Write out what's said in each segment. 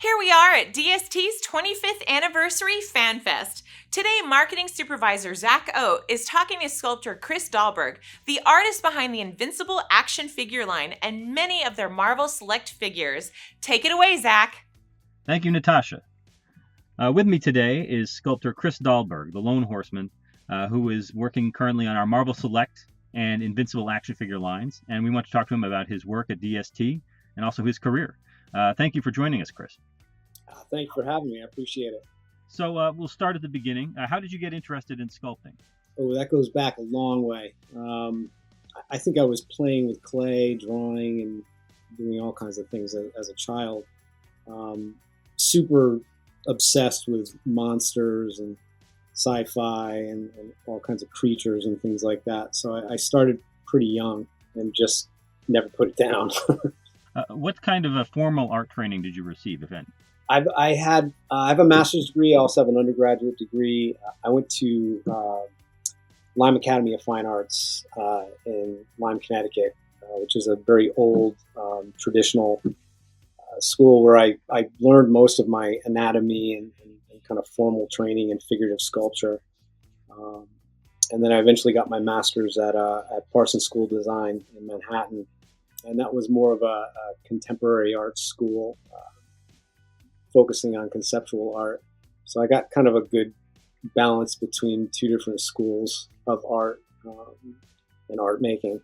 Here we are at DST's 25th Anniversary Fan Fest. Today, Marketing Supervisor Zach Oat is talking to sculptor Chris Dahlberg, the artist behind the Invincible action figure line and many of their Marvel Select figures. Take it away, Zach. Thank you, Natasha. With me today is sculptor Chris Dahlberg, the Lone Horseman, who is working currently on our Marvel Select and Invincible action figure lines. And we want to talk to him about his work at DST and also his career. Thank you for joining us, Chris. Thanks for having me. I appreciate it. So we'll start at the beginning. How did you get interested in sculpting? Oh, that goes back a long way. I think I was playing with clay, drawing, and doing all kinds of things as a child. Super obsessed with monsters and sci-fi and all kinds of creatures and things like that. So I started pretty young and just never put it down. What kind of a formal art training did you receive, if any? I have a master's degree. I also have an undergraduate degree. I went to Lyme Academy of Fine Arts in Lyme, Connecticut, which is a very old traditional school where I learned most of my anatomy and kind of formal training in figurative sculpture. And then I eventually got my master's at Parsons School of Design in Manhattan. And that was more of a contemporary art school, focusing on conceptual art. So I got kind of a good balance between two different schools of art and art making.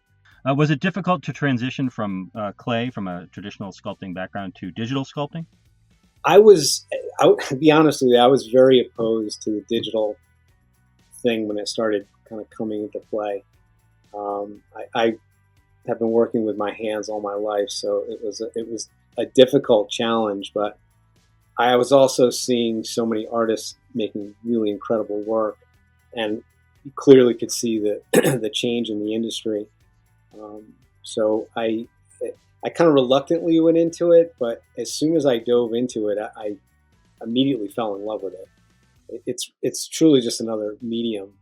Was it difficult to transition from clay, from a traditional sculpting background, to digital sculpting? I'll be honest with you, I was very opposed to the digital thing when it started kind of coming into play. I have been working with my hands all my life, so it was a difficult challenge, but I was also seeing so many artists making really incredible work, and you clearly could see the change in the industry. So I kind of reluctantly went into it, but as soon as I dove into it, I immediately fell in love with it. It's truly just another medium,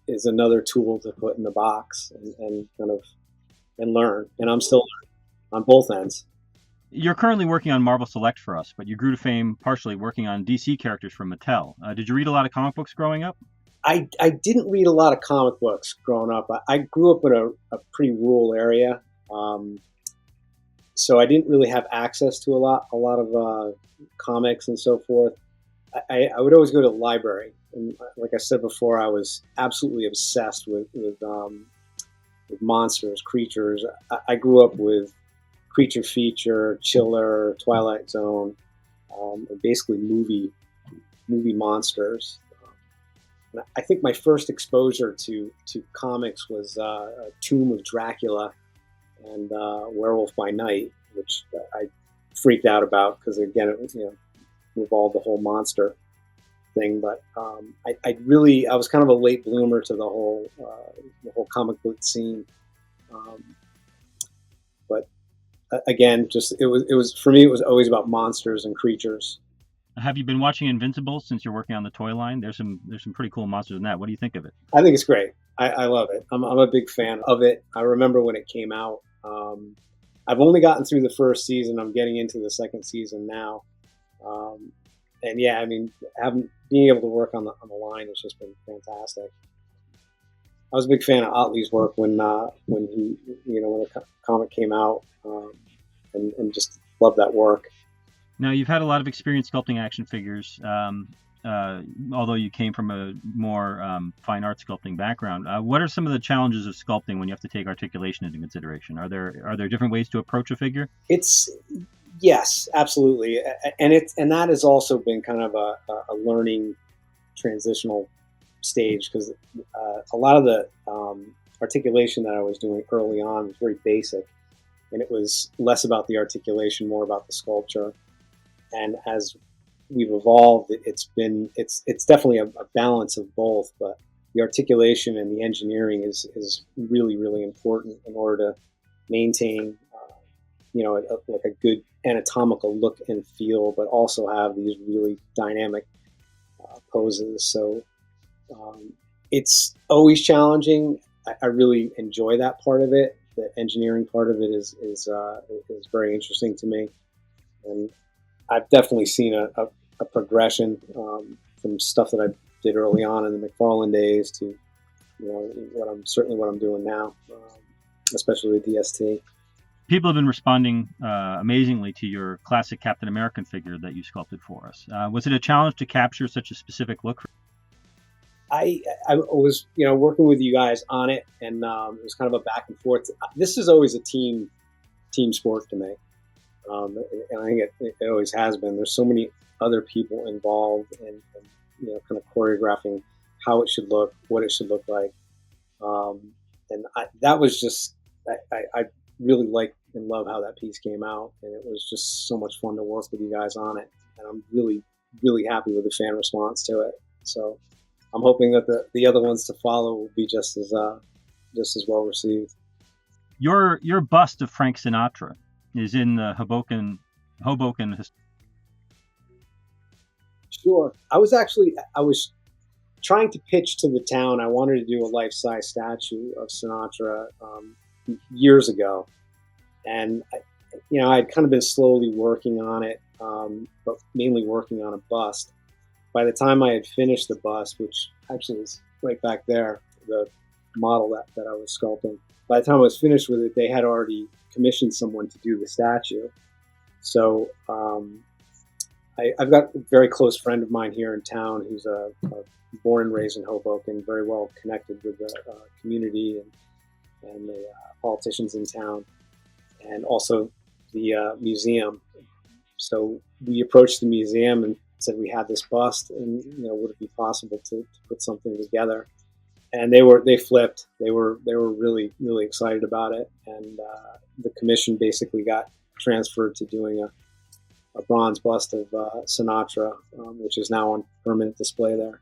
is another tool to put in the box and kind of and learn. And I'm still learning on both ends. You're currently working on Marvel Select for us, but you grew to fame partially working on DC characters from Mattel. Did you read a lot of comic books growing up? I didn't read a lot of comic books growing up. I grew up in a pretty rural area, so I didn't really have access to a lot of comics and so forth. I would always go to the library, and like I said before, I was absolutely obsessed with monsters, creatures. I grew up with Creature Feature, Chiller, Twilight Zone, basically movie monsters. And I think my first exposure to comics was Tomb of Dracula and Werewolf by Night, which I freaked out about because again it was involved the whole monster thing. But I was kind of a late bloomer to the whole comic book scene. But again, just it was for me. It was always about monsters and creatures. Have you been watching Invincible since you're working on the toy line? There's some pretty cool monsters in that. What do you think of it? I think it's great. I love it. I'm a big fan of it. I remember when it came out. I've only gotten through the first season. I'm getting into the second season now. And yeah, I mean, being able to work on the line has just been fantastic. I was a big fan of Otley's work when the comic came out, and just loved that work. Now, you've had a lot of experience sculpting action figures, although you came from a more fine art sculpting background. What are some of the challenges of sculpting when you have to take articulation into consideration? Are there different ways to approach a figure? Yes, absolutely, and that has also been kind of a learning transitional stage, because a lot of the articulation that I was doing early on was very basic, and it was less about the articulation, more about the sculpture. And as we've evolved, it's definitely a balance of both, but the articulation and the engineering is really, really important in order to maintain like a good anatomical look and feel, but also have these really dynamic poses. So it's always challenging. I really enjoy that part of it. The engineering part of it is very interesting to me, and I've definitely seen a progression from stuff that I did early on in the McFarlane days to what I'm doing now, especially with DST. People have been responding amazingly to your classic Captain American figure that you sculpted for us. Was it a challenge to capture such a specific look? I was working with you guys on it, and it was kind of a back and forth. This is always a team sport to me, and I think it always has been. There's so many other people involved, and kind of choreographing how it should look, what it should look like, and that was just I really like and love how that piece came out, and it was just so much fun to work with you guys on it, and I'm really happy with the fan response to it. So I'm hoping that the other ones to follow will be just as well received. Your bust of Frank Sinatra is in the Hoboken. Sure. I was trying to pitch to the town. I wanted to do a life-size statue of Sinatra years ago, and I'd kind of been slowly working on it, but mainly working on a bust. By the time I had finished the bust, which actually is right back there, the model that I was sculpting, by the time I was finished with it, they had already commissioned someone to do the statue. So I've got a very close friend of mine here in town who's born and raised in Hoboken, very well connected with the community and the politicians in town, and also the museum. So we approached the museum and said we had this bust, and would it be possible to put something together? And they flipped. They were really excited about it, and the commission basically got transferred to doing a bronze bust of Sinatra, which is now on permanent display there.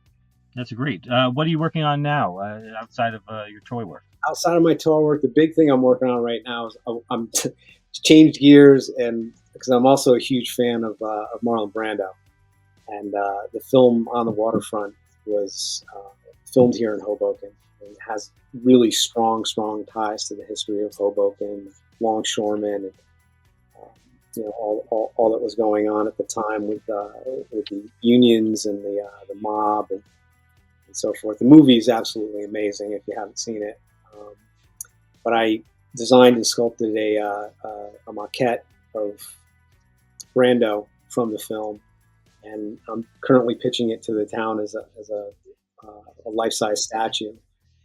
That's great. What are you working on now outside of your toy work? Outside of my toy work, the big thing I'm working on right now is I'm changed gears, and because I'm also a huge fan of Marlon Brando. And the film On the Waterfront was filmed here in Hoboken, and has really strong ties to the history of Hoboken, longshoremen, and all that was going on at the time with the unions and the mob and so forth. The movie is absolutely amazing if you haven't seen it. But I designed and sculpted a maquette of Brando from the film, and I'm currently pitching it to the town as a life-size statue.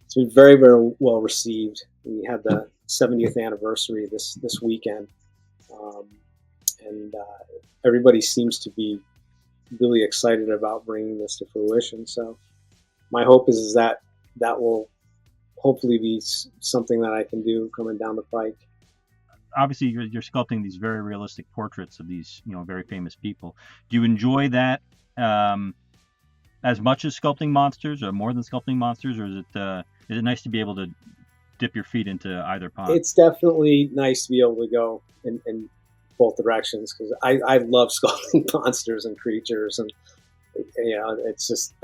It's been very well received. We had the 70th anniversary this weekend, and everybody seems to be really excited about bringing this to fruition. So my hope is that will hopefully be something that I can do coming down the pike. Obviously, you're sculpting these very realistic portraits of these, very famous people. Do you enjoy that as much as sculpting monsters, or more than sculpting monsters, or is it nice to be able to dip your feet into either pond? It's definitely nice to be able to go in both directions, because I love sculpting monsters and creatures, and it's just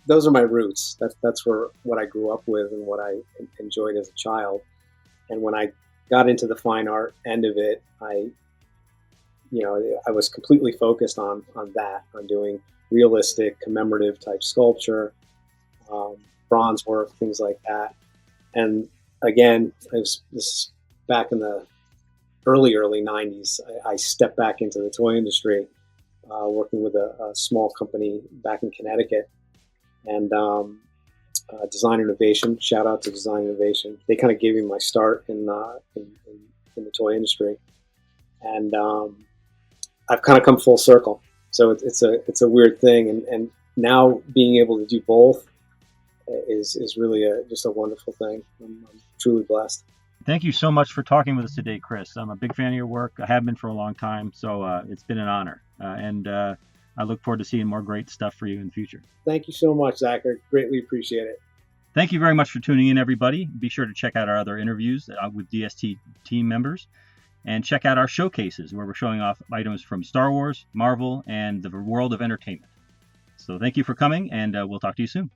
those are my roots. That's what I grew up with and what I enjoyed as a child. And when I got into the fine art end of it, I was completely focused on that, on doing realistic, commemorative type sculpture, bronze work, things like that. And again, this is back in the early 90s. I stepped back into the toy industry, working with a small company back in Connecticut, and Design Innovation. Shout out to Design Innovation. They kind of gave me my start in the toy industry, and I've kind of come full circle. So it's a weird thing, and now being able to do both is really just a wonderful thing. I'm truly blessed. Thank you so much for talking with us today, Chris. I'm a big fan of your work. I have been for a long time, so it's been an honor, and I look forward to seeing more great stuff for you in the future. Thank you so much, Zach. I greatly appreciate it. Thank you very much for tuning in, everybody. Be sure to check out our other interviews with DST team members, and check out our showcases where we're showing off items from Star Wars, Marvel, and the world of entertainment. So thank you for coming, and we'll talk to you soon.